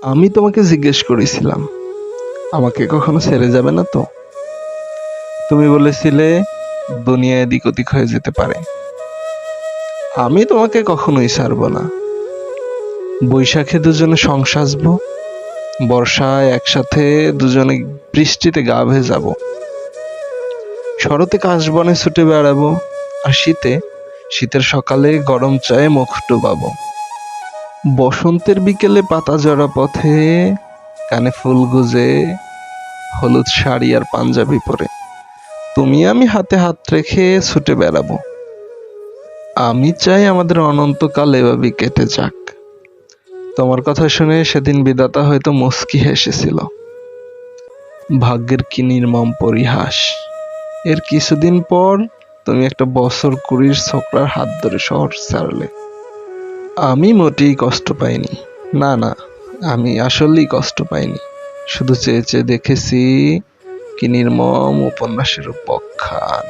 আমি তোমাকে জিজ্ঞেস করেছিলাম আমাকে কখনো ছেড়ে যাবে না তো। তুমি বলেছিলে দুনিয়া এদিক ওদিক হয়ে যেতে পারে, আমি তোমাকে কখনোই ছাড়বো না। বৈশাখে দুজনে সংস সাজবো, বর্ষায় একসাথে দুজনে বৃষ্টিতে গা ভেজাবো, শরতে কাশবনে ছুটে বেড়াবো, আর শীতের সকালে গরম চায়ে মুখ ডুবাবো। বসন্তের বিকেলে পাতা ঝরা পথে কানে ফুল গুজে, হলুদ শাড়ি আর পাঞ্জাবি পরে তুমি আমি হাতে হাত রেখে ছুটে বেড়াবো। আমি চাই আমাদের অনন্তকাল এভাবেই কেটে যাক। তোমার কথা শুনে সেদিন বিধাতা হয়তো মুচকি হেসেছিল। ভাগ্যের কি নির্মম পরিহাস! এর কিছুদিন পর তুমি একটা বছর কুড়ির ছোকরার হাত ধরে শহর ছাড়লে। আমি মোটেই কষ্ট পাইনি, না না, আমি আসলেই কষ্ট পাইনি। শুধু চেয়ে চেয়ে দেখেছি কি নির্মম উপন্যাসের উপখ্যান।